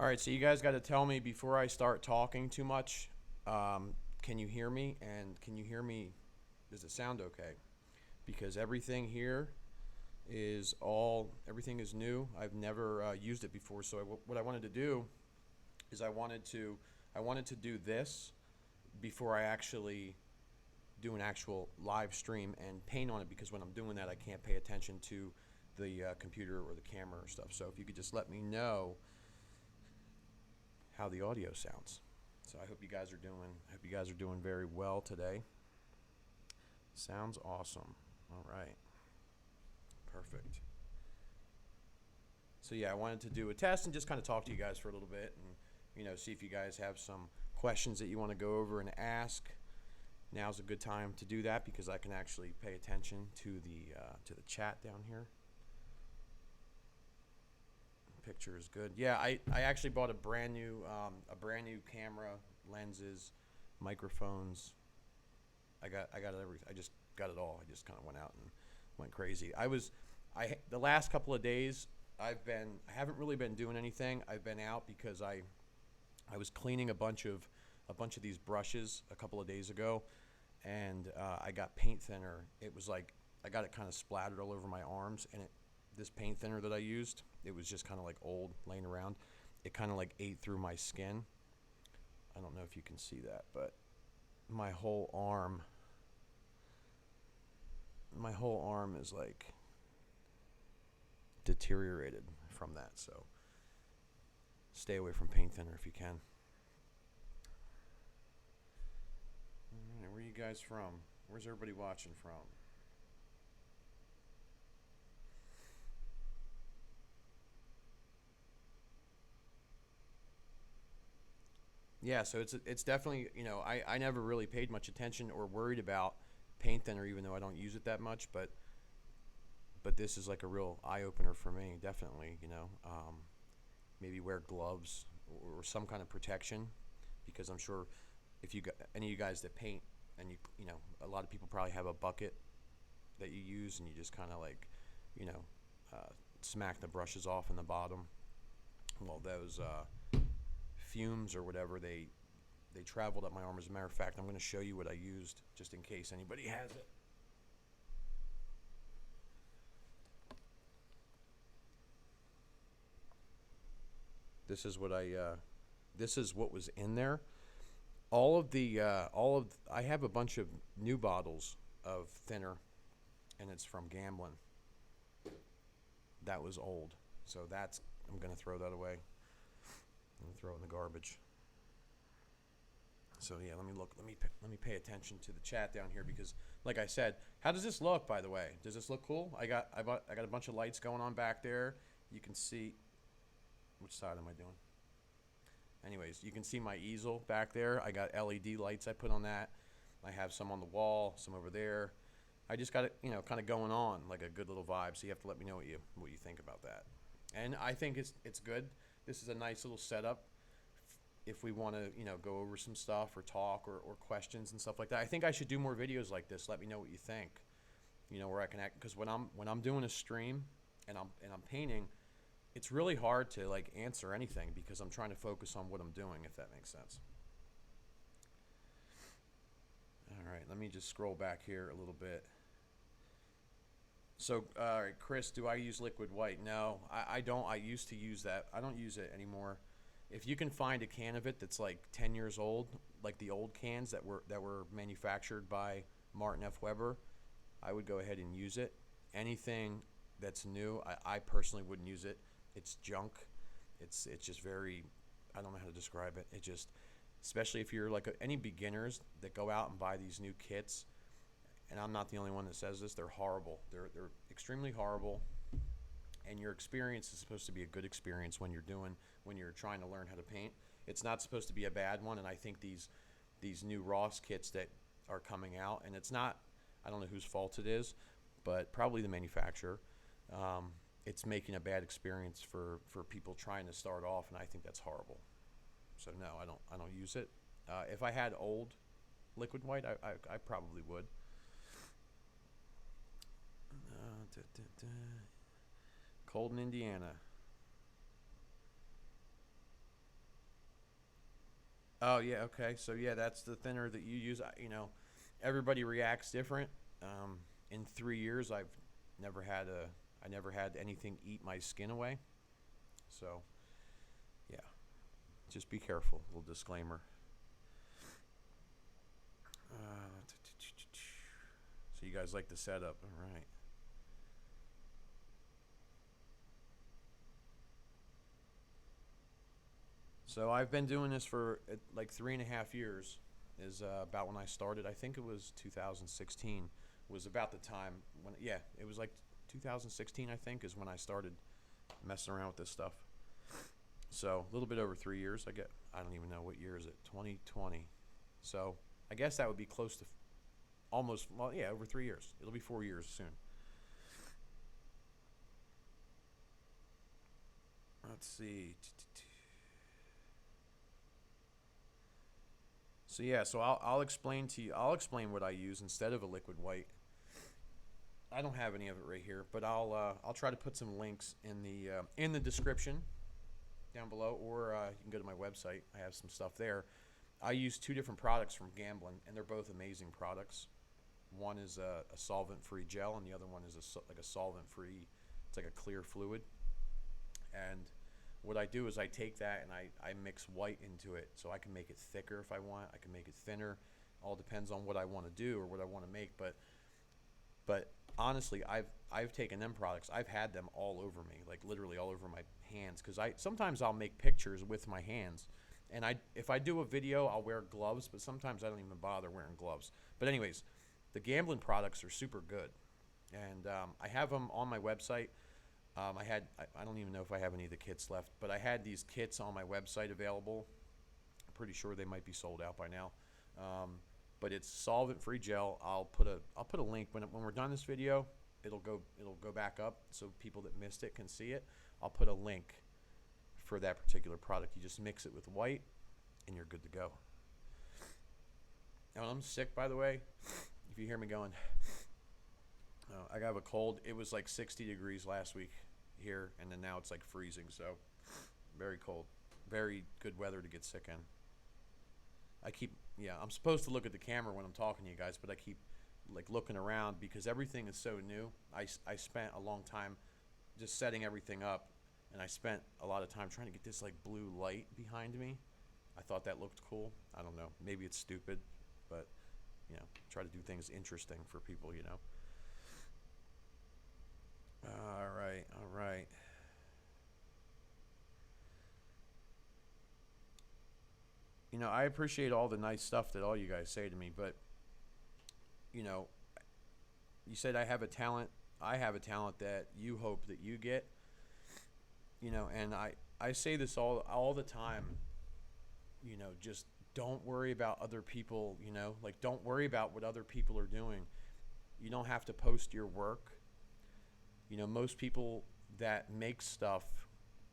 All right, so you guys got to tell me before I start talking too much. Can you hear me? And can you hear me? Does it sound okay? Because everything here everything is new. I've never used it before. So what I wanted to do is I wanted to do this before I actually do an actual live stream and paint on it, because when I'm doing that, I can't pay attention to the computer or the camera or stuff. So if you could just let me know how the audio sounds. So I hope you guys are doing very well today. Sounds awesome. All right. Perfect. So yeah, I wanted to do a test and just kind of talk to you guys for a little bit, and see if you guys have some questions that you want to go over and ask. Now's a good time to do that because I can actually pay attention to the chat down here. Picture is good. Yeah, I actually bought a brand new camera, lenses, microphones. I got everything. I just got it all. I just kind of went out and went crazy. The last couple of days I haven't really been doing anything. I've been out because I was cleaning a bunch of these brushes a couple of days ago, and I got paint thinner. It was like I got it kind of splattered all over my arms, and this paint thinner that I used, it was just kind of like old, laying around. It kind of like ate through my skin. I don't know if you can see that, but my whole arm is like deteriorated from that. So stay away from paint thinner if you can. All right, where are you guys from? Where's everybody watching from? Yeah, so it's definitely, I never really paid much attention or worried about paint thinner, even though I don't use it that much, but this is like a real eye opener for me, definitely. Maybe wear gloves or some kind of protection, because I'm sure if you got any of you guys that paint, and a lot of people probably have a bucket that you use, and you just kind of like, you know, smack the brushes off in the bottom. Well, those fumes or whatever, they traveled up my arm. As a matter of fact, I'm going to show you what I used just in case anybody has it. This is what was in there. I have a bunch of new bottles of thinner, and it's from Gamblin. That was old, so I'm gonna throw that away. I'm gonna throw it in the garbage. So yeah, let me pay attention to the chat down here, because, like I said, how does this look? By the way, does this look cool? I got a bunch of lights going on back there. You can see. Which side am I doing? Anyways, you can see my easel back there. I got LED lights I put on that. I have some on the wall, some over there. I just got it, kind of going on like a good little vibe. So you have to let me know what you think about that. And I think it's good. This is a nice little setup if we want to, go over some stuff or talk or questions and stuff like that. I think I should do more videos like this. Let me know what you think. Where I can act, because when I'm doing a stream and I'm painting, it's really hard to like answer anything because I'm trying to focus on what I'm doing, if that makes sense. All right, let me just scroll back here a little bit. So, all right, Chris, do I use liquid white? No, I don't. I used to use that. I don't use it anymore. If you can find a can of it that's like 10 years old, like the old cans that were manufactured by Martin F. Weber, I would go ahead and use it. Anything that's new, I personally wouldn't use it. It's junk. It's just very, I don't know how to describe it. It just, especially if you're like any beginners that go out and buy these new kits, and I'm not the only one that says this, they're horrible. They're extremely horrible. And your experience is supposed to be a good experience when you're trying to learn how to paint. It's not supposed to be a bad one. And I think these new Ross kits that are coming out, and it's not, I don't know whose fault it is, but probably the manufacturer. It's making a bad experience for people trying to start off, and I think that's horrible. So no, I don't use it. If I had old liquid white, I probably would. Da. Cold in Indiana. Oh yeah, okay. So yeah, that's the thinner that you use. Everybody reacts different. In 3 years, never had a, I never had anything eat my skin away. So yeah, just be careful. Little disclaimer. So you guys like the setup, all right? So I've been doing this for like 3.5 years. Is about when I started. I think it was 2016. Was about the time when, yeah, it was like 2016. I think is when I started messing around with this stuff. So a little bit over 3 years. I don't even know what year is it. 2020. So I guess that would be close to almost, well, yeah, over 3 years. It'll be 4 years soon. Let's see. So yeah, so I'll explain to you. I'll explain what I use instead of a liquid white. I don't have any of it right here, but I'll try to put some links in the description down below, or you can go to my website. I have some stuff there. I use two different products from Gamblin, and they're both amazing products. One is a solvent-free gel, and the other one is like a solvent-free. It's like a clear fluid. And what I do is I take that and I mix white into it, so I can make it thicker if I want. I can make it thinner. All depends on what I want to do or what I want to make. But honestly, I've taken them products. I've had them all over me, like literally all over my hands, because I sometimes I'll make pictures with my hands, and if I do a video, I'll wear gloves, but sometimes I don't even bother wearing gloves. But anyways, the Gamblin products are super good, and I have them on my website. I don't even know if I have any of the kits left, but I had these kits on my website available. I'm pretty sure they might be sold out by now. Um, but it's solvent-free gel. I'll put a link when we're done this video. It'll go back up so people that missed it can see it. I'll put a link for that particular product. You just mix it with white, and you're good to go. Now I'm sick, by the way. If you hear me going, I got a cold. It was like 60 degrees last week here, and then now it's like freezing. So very cold. Very good weather to get sick in. Yeah, I'm supposed to look at the camera when I'm talking to you guys, but I keep like looking around because everything is so new. I spent a long time just setting everything up, and I spent a lot of time trying to get this like blue light behind me. I thought that looked cool. I don't know. Maybe it's stupid, but try to do things interesting for people. All right, all right. I appreciate all the nice stuff that all you guys say to me, but you know, you said I have a talent. I have a talent that you hope that you get. And I say this all the time. Just don't worry about other people. Like don't worry about what other people are doing. You don't have to post your work. Most people that make stuff,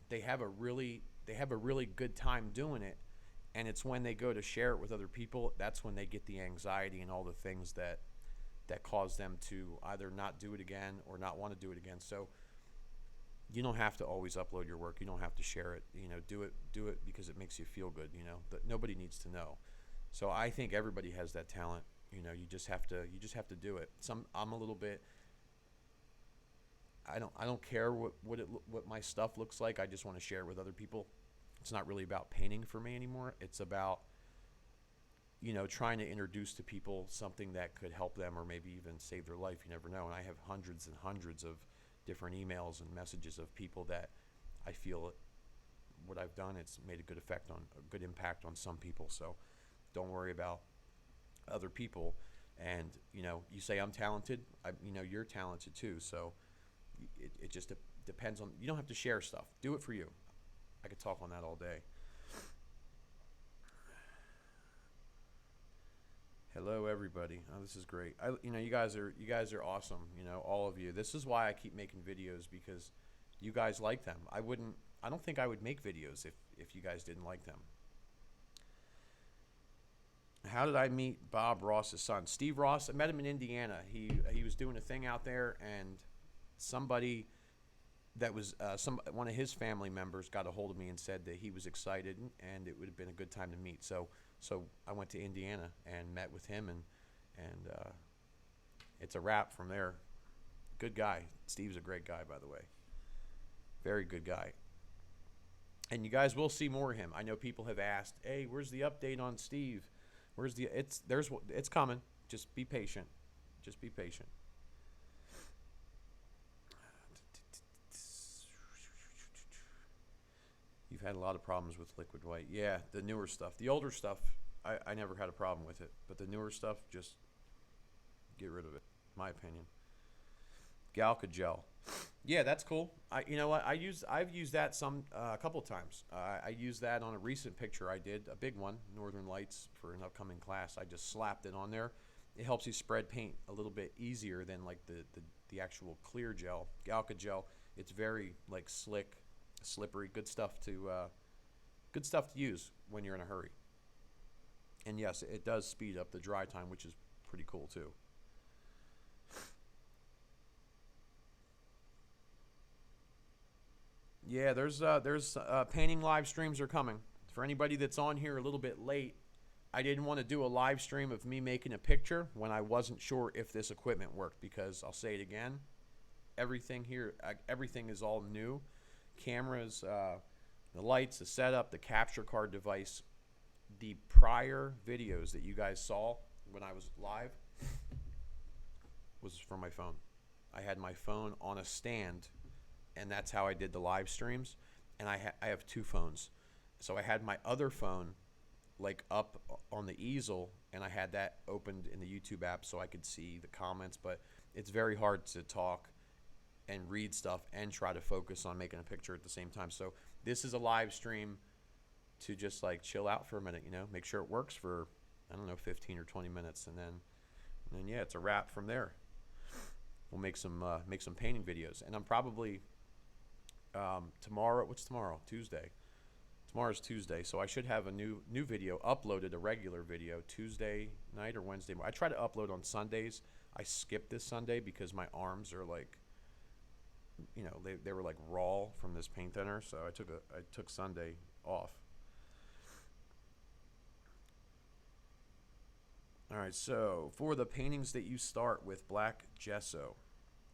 they have a really good time doing it, and it's when they go to share it with other people, that's when they get the anxiety and all the things that cause them to either not do it again or not want to do it again. So you don't have to always upload your work. You don't have to share it. Do it because it makes you feel good. That nobody needs to know. So I think everybody has that talent. You just have to do it. I'm a little bit. I don't care what my stuff looks like. I just want to share it with other people. It's not really about painting for me anymore. It's about trying to introduce to people something that could help them or maybe even save their life. You never know. And I have hundreds and hundreds of different emails and messages of people that I feel what I've done, it's made a good impact on some people. So don't worry about other people. And you say I'm talented. You're talented too. So it just depends on. You don't have to share stuff. Do it for you. I could talk on that all day. Hello, everybody. Oh, this is great. You guys are awesome. All of you. This is why I keep making videos, because you guys like them. I don't think I would make videos if you guys didn't like them. How did I meet Bob Ross's son, Steve Ross? I met him in Indiana. He was doing a thing out there, and somebody that was one of his family members got a hold of me and said that he was excited and it would have been a good time to meet. So I went to Indiana and met with him, and it's a wrap from there. Good guy. Steve's a great guy, by the way. Very good guy. And you guys will see more of him. I know people have asked, "Hey, where's the update on Steve? Where's the it's coming. Just be patient. Just be patient." You've had a lot of problems with liquid white. Yeah, the newer stuff. The older stuff, I never had a problem with it. But the newer stuff, just get rid of it, my opinion. Galca gel. Yeah, that's cool. You know what? I've used that a couple times. I used that on a recent picture I did, a big one, Northern Lights, for an upcoming class. I just slapped it on there. It helps you spread paint a little bit easier than like the actual clear gel, Galca gel. It's very like slick, slippery, good stuff to use when you're in a hurry. And yes, it does speed up the dry time, which is pretty cool too. Yeah, there's painting live streams are coming. For anybody that's on here a little bit late, I didn't want to do a live stream of me making a picture when I wasn't sure if this equipment worked, because I'll say it again, everything here, everything is all new. Cameras, the lights, the setup, the capture card device. The prior videos that you guys saw when I was live was from my phone. I had my phone on a stand, and that's how I did the live streams. And I have two phones, so I had my other phone like up on the easel, and I had that opened in the YouTube app so I could see the comments. But it's very hard to talk and read stuff and try to focus on making a picture at the same time. So this is a live stream to just like chill out for a minute, make sure it works for, I don't know, 15 or 20 minutes, and then yeah, it's a wrap from there. We'll make some painting videos, and I'm probably tomorrow. What's tomorrow? Tuesday. Tomorrow's Tuesday, so I should have a new video uploaded, a regular video Tuesday night or Wednesday morning. I try to upload on Sundays. I skipped this Sunday because my arms are like, they were like raw from this paint thinner, so I took Sunday off. All right, so for the paintings that you start with black gesso,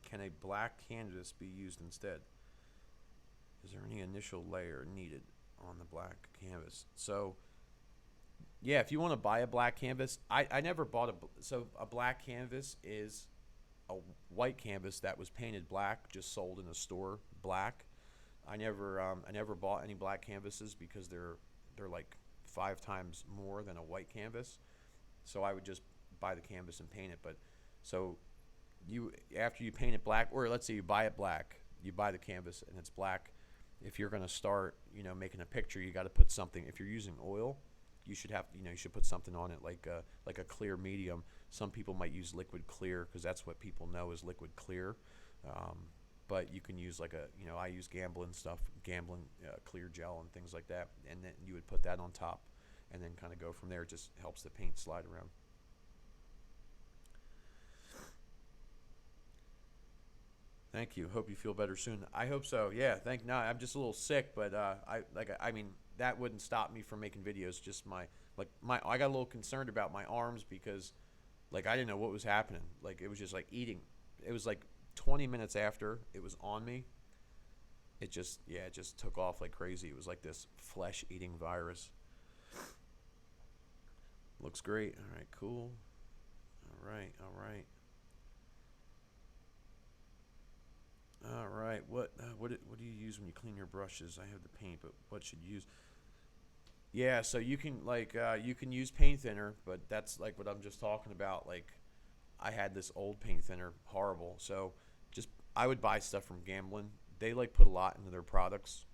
can a black canvas be used instead? Is there any initial layer needed on the black canvas? So yeah, if you want to buy a black canvas, I never bought a black canvas is a white canvas that was painted black, just sold in a store black. I never bought any black canvases because they're like 5 times more than a white canvas. So I would just buy the canvas and paint it. But so after you paint it black, or let's say you buy it black, you buy the canvas and it's black. If you're going to start, making a picture, you got to put something. If you're using oil, you should put something on it like a clear medium. Some people might use liquid clear because that's what people know is liquid clear. But you can use I use Gamblin stuff, clear gel and things like that, and then you would put that on top and then kind of go from there. It just helps the paint slide around. Thank you. Hope you feel better soon. I hope so. Yeah. No, I'm just a little sick, but I mean that wouldn't stop me from making videos. Just I got a little concerned about my arms because I didn't know what was happening. It was just like eating. It was like 20 minutes after it was on me. It just took off like crazy. It was like this flesh-eating virus. Looks great. All right, cool. All right. All right. What do you use when you clean your brushes? I have the paint, but what should you use? Yeah, so you can you can use paint thinner, but that's like what I'm just talking about. I had this old paint thinner, horrible. So I would buy stuff from Gamblin. They put a lot into their products,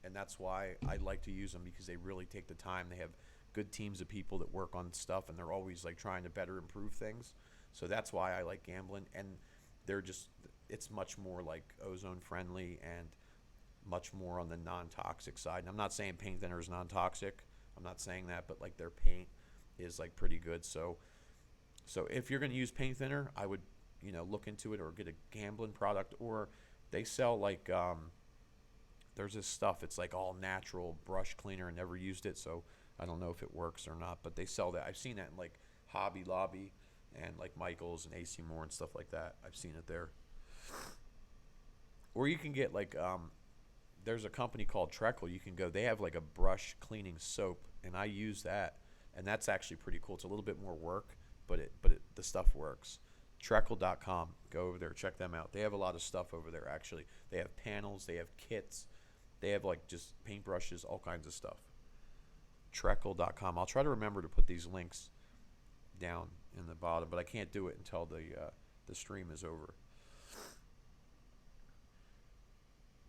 and that's why I like to use them, because they really take the time. They have good teams of people that work on stuff, and they're always trying to better improve things. So that's why I like Gamblin, and it's much more ozone friendly and much more on the non-toxic side. And I'm not saying paint thinner is non-toxic. I'm not saying that, but their paint is pretty good. So if you're going to use paint thinner, I would look into it, or get a Gamblin product, or They sell like there's this stuff. It's like all natural brush cleaner. I never used it, so I don't know if it works or not. But they sell that. I've seen that in like Hobby Lobby and like Michaels and AC Moore and stuff like that. I've seen it there. Or you can get like there's a company called Treckle. You can go. They have like a brush cleaning soap, and I use that, and that's actually pretty cool. It's a little bit more work, but the stuff works. Treckle.com. Go over there, check them out. They have a lot of stuff over there. Actually, they have panels, they have kits, they have like just paintbrushes, all kinds of stuff. Treckle.com. I'll try to remember to put these links down in the bottom, but I can't do it until the stream is over.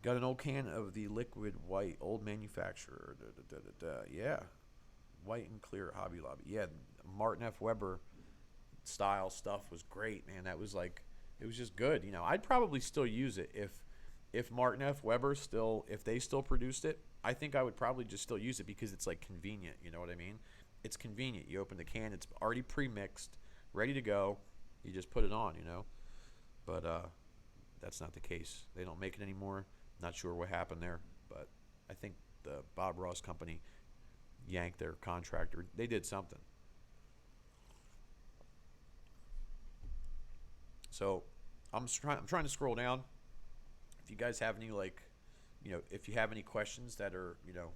Got an old can of the liquid white, old manufacturer. Yeah, white and clear Hobby Lobby. Yeah, Martin F. Weber style stuff was great, man. That was like, it was just good. You know, I'd probably still use it if Martin F. Weber still, if they still produced it. I think I would probably just still use it because it's like convenient. You know what I mean? It's convenient. You open the can, it's already pre-mixed, ready to go. You just put it on, you know. But that's not the case. They don't make it anymore. Not sure what happened there, but I think the Bob Ross company yanked their contractor. They did something. So I'm trying to scroll down. If you guys have any, like, you know, if you have any questions that are, you know,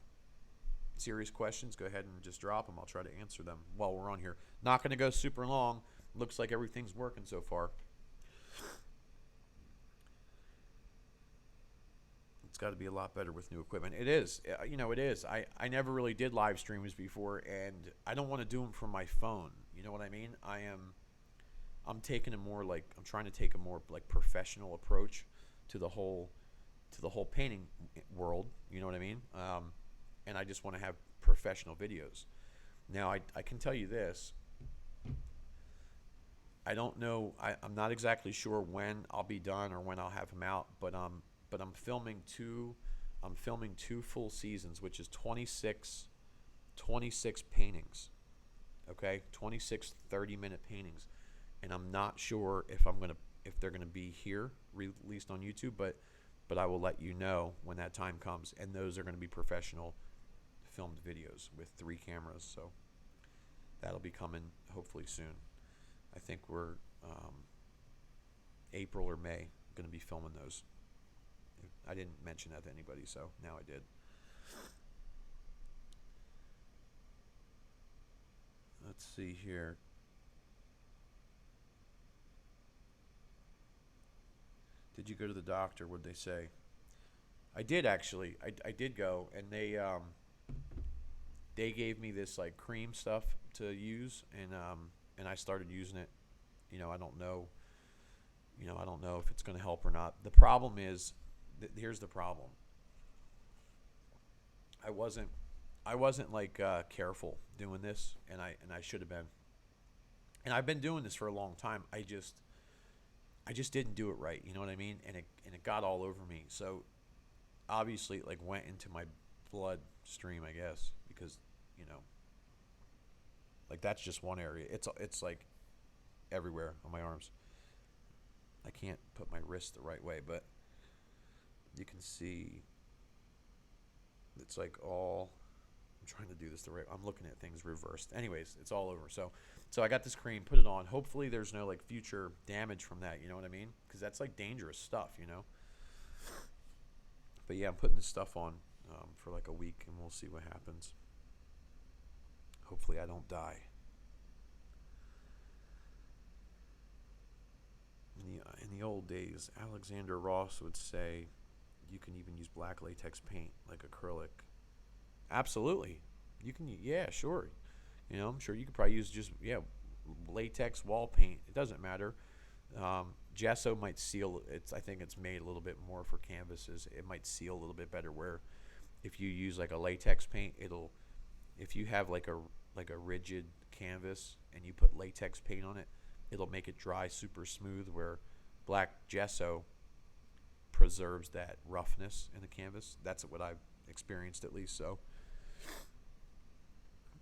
serious questions, go ahead and just drop them. I'll try to answer them while we're on here. Not going to go super long. Looks like everything's working so far. It's got to be a lot better with new equipment. It is. You know, it is. I never really did live streams before, and I don't want to do them from my phone. You know what I mean? I'm taking a more like, I'm trying to take a more like professional approach to the whole painting world. You know what I mean? And I just want to have professional videos. Now I can tell you this. I don't know. I'm not exactly sure when I'll be done or when I'll have them out, but I'm filming two full seasons, which is 26 paintings. Okay? 26 30-minute paintings. And I'm not sure if they're gonna be here released on YouTube, but I will let you know when that time comes. And those are gonna be professional filmed videos with 3 cameras, so that'll be coming hopefully soon. I think we're April or May gonna be filming those. I didn't mention that to anybody, so now I did. Let's see here. Did you go to the doctor? What'd they say? I did actually. I did go, and they gave me this like cream stuff to use, and I started using it. You know, I don't know if it's going to help or not. The problem is, here's the problem. I wasn't like careful doing this, and I should have been. And I've been doing this for a long time. I just didn't do it right. You know what I mean? And it got all over me. So obviously it like went into my bloodstream, I guess, because, you know, like that's just one area. It's like everywhere on my arms. I can't put my wrist the right way, but you can see it's like all, I'm trying to do this the right, I'm looking at things reversed. Anyways, it's all over. So I got this cream, put it on. Hopefully there's no like future damage from that, you know what I mean? Because that's like dangerous stuff, you know? But yeah, I'm putting this stuff on for like a week, and we'll see what happens. Hopefully I don't die. In the old days, Alexander Ross would say you can even use black latex paint like acrylic. Absolutely. You can, yeah, sure. You know, I'm sure you could probably use just, yeah, latex wall paint. It doesn't matter. Gesso might seal. I think it's made a little bit more for canvases. It might seal a little bit better. Where if you use like a latex paint, if you have like a rigid canvas and you put latex paint on it, it'll make it dry super smooth. Where black gesso preserves that roughness in the canvas. That's what I've experienced at least. So,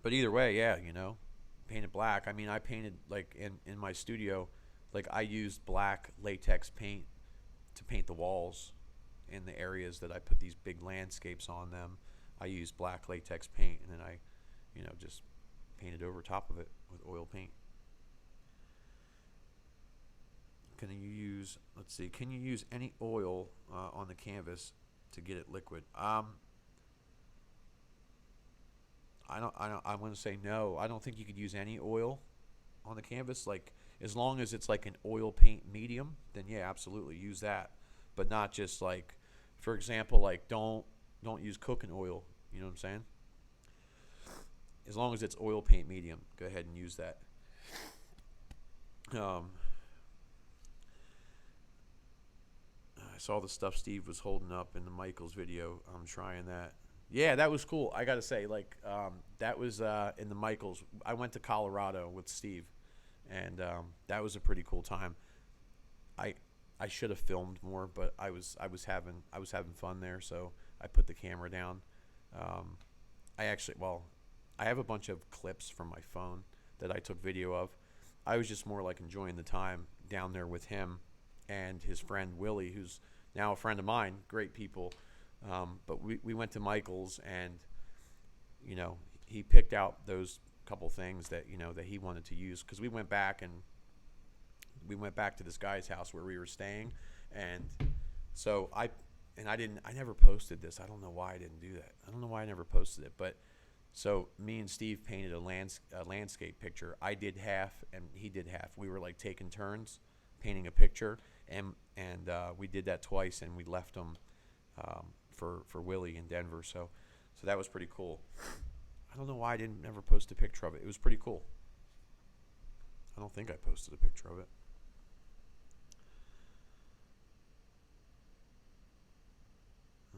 but either way, yeah, you know, painted black. I mean, I painted like in my studio, like I used black latex paint to paint the walls in the areas that I put these big landscapes on them, I use black latex paint, and then I, just paint it over top of it with oil paint. Can you use, let's see, can you use any oil on the canvas to get it liquid? I'm going to say no. I don't think you could use any oil on the canvas. Like, as long as it's like an oil paint medium, then yeah, absolutely use that. But not just like, for example, like don't use cooking oil. You know what I'm saying? As long as it's oil paint medium, go ahead and use that. I saw the stuff Steve was holding up in the Michaels video. I'm trying that. Yeah, that was cool. I gotta say, like, that was in the Michaels. I went to Colorado with Steve, and that was a pretty cool time. I should have filmed more, but I was having fun there, so I put the camera down. I have a bunch of clips from my phone that I took video of. I was just more like enjoying the time down there with him and his friend Willie, who's now a friend of mine. Great people. But we went to Michael's, and he picked out those couple things that that he wanted to use, because we went back to this guy's house where we were staying, and so I never posted this. I don't know why I didn't do that. I don't know why I never posted it. But so me and Steve painted a landscape picture. I did half and he did half. We were like taking turns painting a picture, and we did that twice, and we left them for Willie in Denver. So that was pretty cool. I don't know why I didn't ever post a picture of it. It was pretty cool. I don't think I posted a picture of it.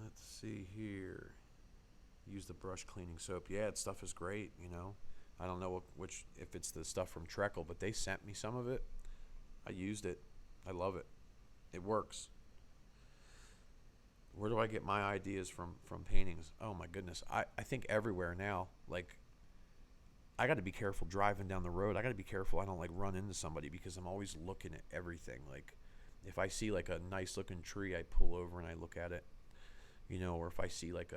Let's see here. Use the brush cleaning soap. Yeah, that stuff is great, I don't know if it's the stuff from Treckle, but they sent me some of it. I used it. I love it. It works. Where do I get my ideas from paintings? Oh my goodness. I think everywhere now. Like, I got to be careful driving down the road. I got to be careful I don't like run into somebody, because I'm always looking at everything. Like, if I see like a nice looking tree, I pull over and I look at it. Or if I see like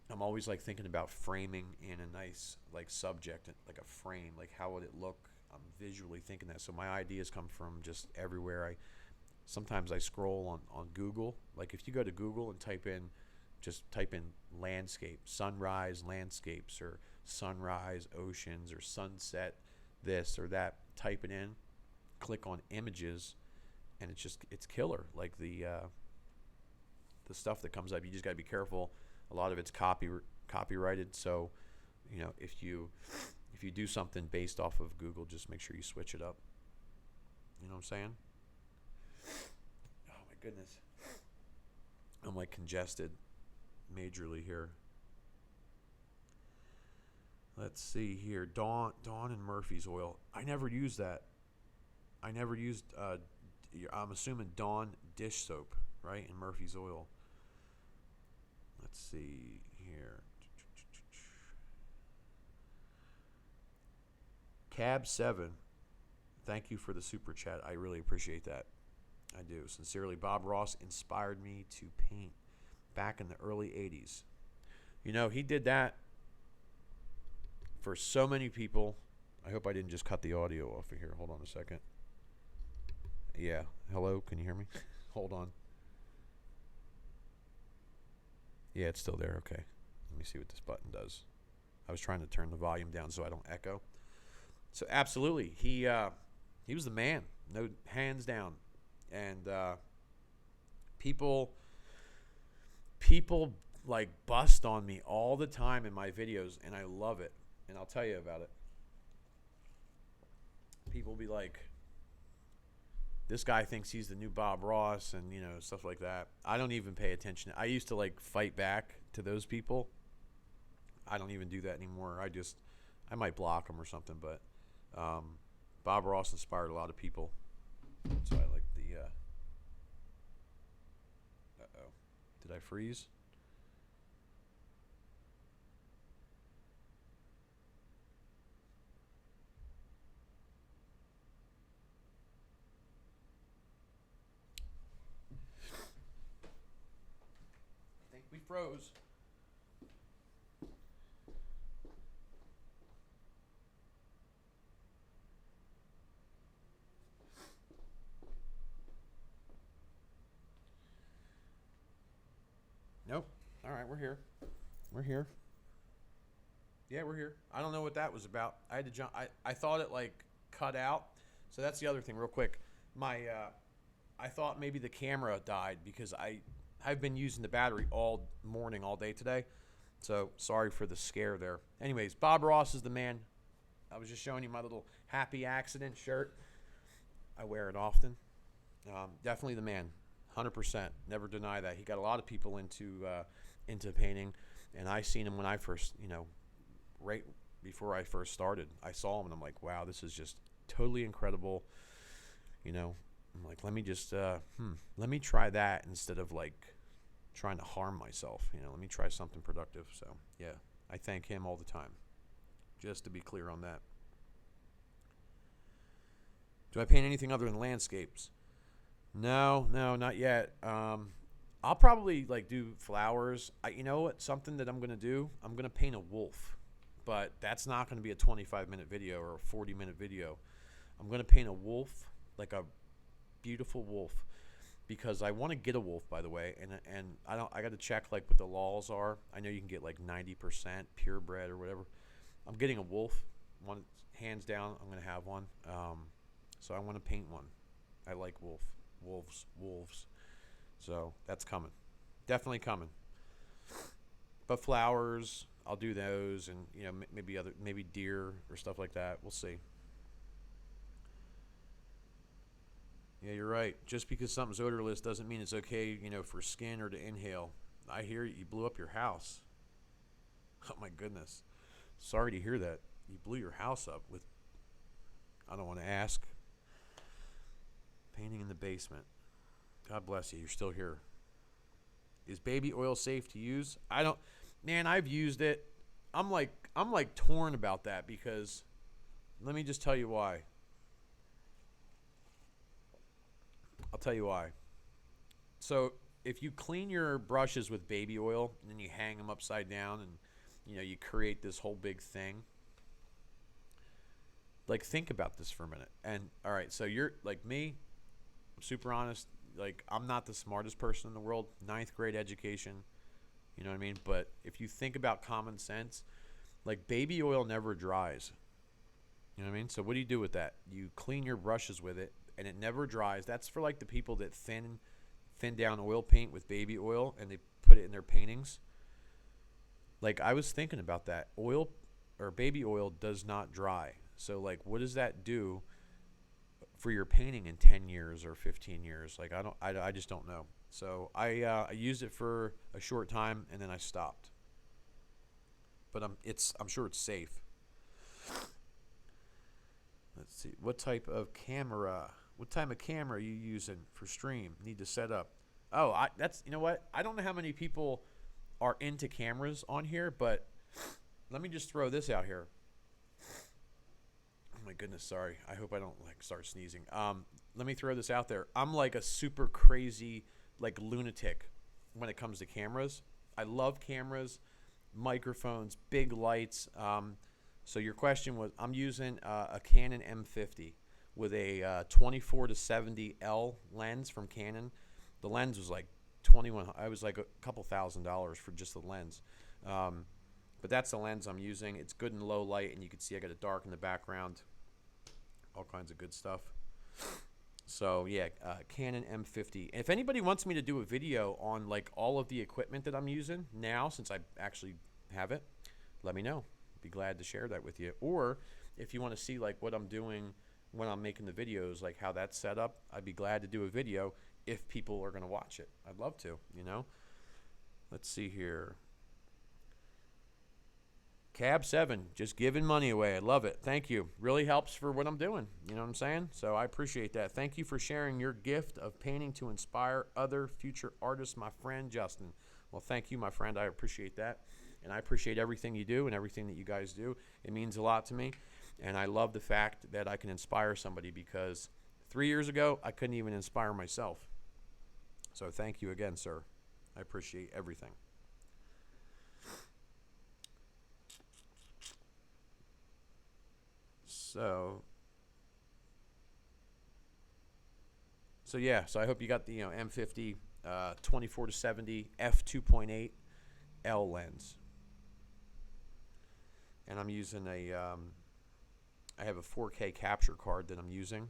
I'm always like thinking about framing in a nice like subject, like a frame, like how would it look? I'm visually thinking that. So my ideas come from just everywhere. Sometimes I scroll on Google. Like, if you go to Google and type in landscape, sunrise landscapes, or sunrise oceans, or sunset this or that, type it in, click on images, and it's killer. Like the stuff that comes up, you just got to be careful. A lot of it's copyrighted, so if you do something based off of Google, just make sure you switch it up. You know what I'm saying? Oh my goodness, I'm like congested majorly here. Let's see here. Dawn and Murphy's oil. I never used that. I never used. I'm assuming Dawn dish soap, right? And Murphy's oil. Let's see here. Cab 7. Thank you for the super chat. I really appreciate that. I do. Sincerely, Bob Ross inspired me to paint back in the early 80s. He did that for so many people. I hope I didn't just cut the audio off of here. Hold on a second. Yeah. Hello? Can you hear me? Hold on. Yeah, it's still there. Okay. Let me see what this button does. I was trying to turn the volume down so I don't echo. So absolutely, he was the man, no, hands down. And people like bust on me all the time in my videos, and I love it. And I'll tell you about it. People be like, this guy thinks he's the new Bob Ross, and stuff like that. I don't even pay attention. I used to like fight back to those people. I don't even do that anymore. I might block them or something, but Bob Ross inspired a lot of people. So I like the uh-oh. Did I freeze? froze. Nope. All right, we're here. We're here. Yeah, we're here. I don't know what that was about. I had to jump. I thought it like cut out. So that's the other thing, real quick. My I thought maybe the camera died because I've been using the battery all morning, all day today. So sorry for the scare there. Anyways, Bob Ross is the man. I was just showing you my little happy accident shirt. I wear it often. Definitely the man, 100%. Never deny that. He got a lot of people into painting, and I seen him when I first, right before I first started. I saw him, and I'm like, wow, this is just totally incredible. I'm like, let me just, let me try that instead of like trying to harm myself. Let me try something productive. So yeah, I thank him all the time. Just to be clear on that. Do I paint anything other than landscapes? No, not yet. I'll probably like do flowers. You know what? Something that I'm gonna do. I'm gonna paint a wolf, but that's not gonna be a 25-minute video or a 40-minute video. I'm gonna paint a wolf, like a beautiful wolf, because I want to get a wolf, by the way, and I got to check like what the laws are. I know you can get like 90% purebred or whatever. I'm getting a wolf, one hands down. I'm gonna have one. So I want to paint one. I like wolves. So that's coming, definitely coming. But flowers, I'll do those, and maybe deer or stuff like that. We'll see. Yeah, you're right. Just because something's odorless doesn't mean it's okay, for skin or to inhale. I hear you blew up your house. Oh my goodness. Sorry to hear that. You blew your house up with, I don't want to ask. Painting in the basement. God bless you. You're still here. Is baby oil safe to use? I've used it. I'm like torn about that because let me just tell you why. I'll tell you why. So if you clean your brushes with baby oil and then you hang them upside down and you create this whole big thing, like think about this for a minute. And all right, so you're like me, I'm super honest, like I'm not the smartest person in the world, 9th grade education, you know what I mean? But if you think about common sense, like baby oil never dries. You know what I mean? So what do you do with that? You clean your brushes with it and it never dries. That's for like the people that thin down oil paint with baby oil and they put it in their paintings. Like I was thinking about that. Oil or baby oil does not dry. So like what does that do for your painting in 10 years or 15 years? Like I just don't know. So I used it for a short time and then I stopped. But I'm sure it's safe. Let's see. What type of camera are you using for stream? Need to set up. Oh, you know what? I don't know how many people are into cameras on here, but let me just throw this out here. Oh my goodness, sorry. I hope I don't like start sneezing. Let me throw this out there. I'm like a super crazy like lunatic when it comes to cameras. I love cameras, microphones, big lights. So your question was, I'm using a Canon M50 with a 24 to 70 L lens from Canon. The lens was like I was like a couple $1,000s for just the lens. But that's the lens I'm using. It's good in low light, and you can see I got it dark in the background. All kinds of good stuff. So yeah, Canon M50. If anybody wants me to do a video on like all of the equipment that I'm using now, since I actually have it, let me know. Be glad to share that with you. Or if you want to see like what I'm doing when I'm making the videos, like how that's set up, I'd be glad to do a video if people are going to watch it. I'd love to, Let's see here. Cab 7, just giving money away. I love it. Thank you. Really helps for what I'm doing. You know what I'm saying? So I appreciate that. Thank you for sharing your gift of painting to inspire other future artists, my friend Justin. Well, thank you, my friend. I appreciate that. And I appreciate everything you do and everything that you guys do. It means a lot to me. And I love the fact that I can inspire somebody because 3 years ago, I couldn't even inspire myself. So thank you again, sir. I appreciate everything. So yeah, so I hope you got the M50 24 to 70 f2.8 L lens, and I'm using I have a 4K capture card that I'm using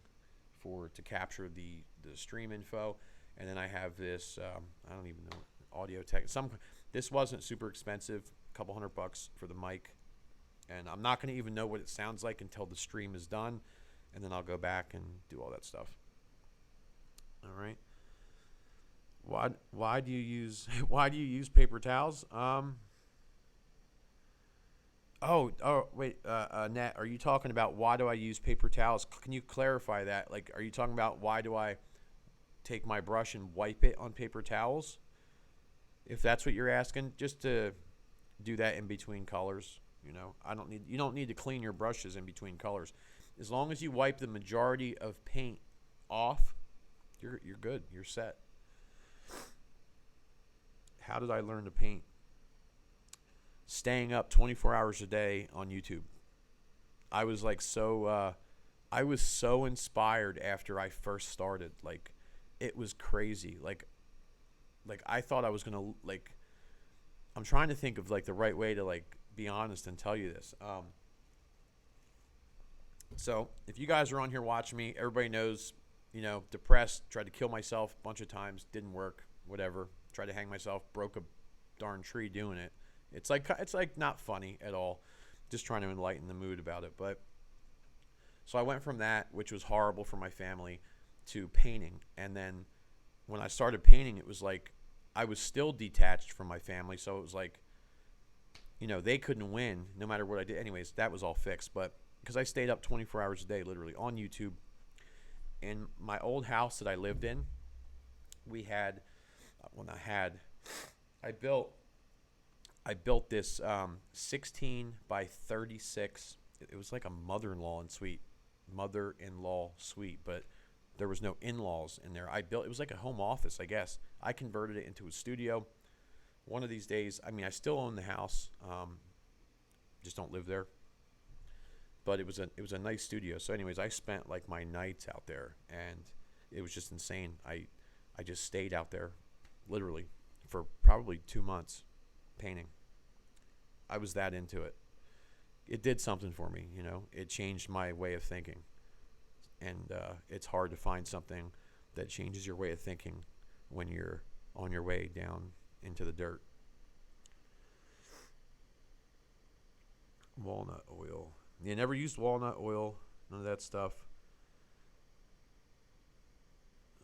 to capture the stream info, and then I have this I don't even know, audio tech. This wasn't super expensive, a couple $100 for the mic, and I'm not going to even know what it sounds like until the stream is done, and then I'll go back and do all that stuff. All right. Why do you use paper towels? Wait, Nat, are you talking about why do I use paper towels? Can you clarify that? Like, are you talking about why do I take my brush and wipe it on paper towels? If that's what you're asking, just to do that in between colors. You don't need to clean your brushes in between colors. As long as you wipe the majority of paint off, you're good. You're set. How did I learn to paint? Staying up 24 hours a day on YouTube. I was so inspired after I first started. Like, it was crazy. Like I thought I was gonna I'm trying to think of like the right way to be honest and tell you this. So if you guys are on here watching me, everybody knows, depressed, tried to kill myself a bunch of times, didn't work, whatever. Tried to hang myself, broke a darn tree doing it. It's like not funny at all. Just trying to enlighten the mood about it. But so I went from that, which was horrible for my family, to painting. And then when I started painting, it was like I was still detached from my family. So it was like, they couldn't win no matter what I did. Anyways, that was all fixed. But because I stayed up 24 hours a day, literally on YouTube. In my old house that I lived in, I built this 16 by 36. It was like a mother-in-law suite, but there was no in-laws in there. It was like a home office, I guess. I converted it into a studio. One of these days, I still own the house, just don't live there. But it was a nice studio. So anyways, I spent my nights out there, and it was just insane. I just stayed out there literally for probably 2 months painting. I was that into it. It did something for me, It changed my way of thinking. And it's hard to find something that changes your way of thinking when you're on your way down into the dirt. Walnut oil. You never used walnut oil, none of that stuff.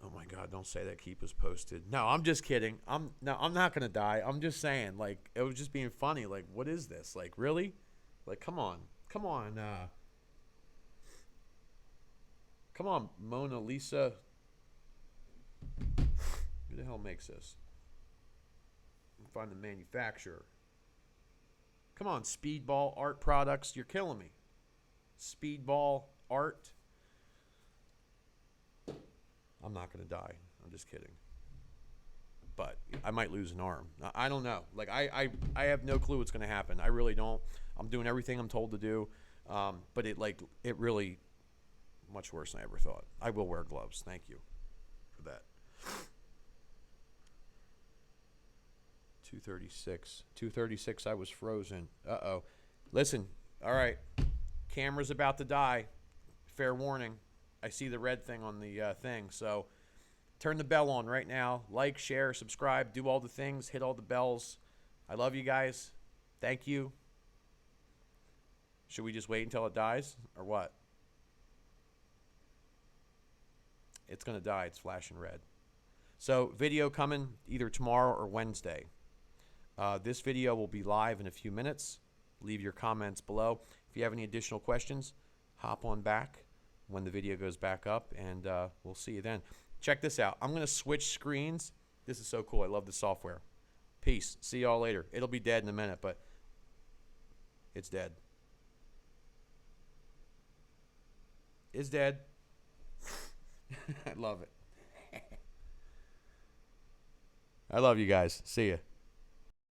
Oh my God, don't say that Keep was posted. No, I'm just kidding. I'm not going to die. I'm just saying, it was just being funny. What is this? Really? Come on. Come on, Mona Lisa. Who the hell makes this? Find the manufacturer. Come on, Speedball Art Products. You're killing me. Speedball Art. I'm not going to die. I'm just kidding. But I might lose an arm. I don't know. I have no clue what's going to happen. I really don't. I'm doing everything I'm told to do. But it really much worse than I ever thought. I will wear gloves. Thank you for that. 236. I was frozen. Uh-oh. Listen. All right. Camera's about to die. Fair warning. I see the red thing on the thing. So turn the bell on right now. Like, share, subscribe, do all the things. Hit all the bells. I love you guys. Thank you. Should we just wait until it dies or what? It's going to die. It's flashing red. So video coming either tomorrow or Wednesday. This video will be live in a few minutes. Leave your comments below. If you have any additional questions, hop on back when the video goes back up, and we'll see you then. Check this out. I'm going to switch screens. This is so cool. I love the software. Peace. See y'all later. It'll be dead in a minute, but it's dead. It's dead. I love it. I love you guys. See ya.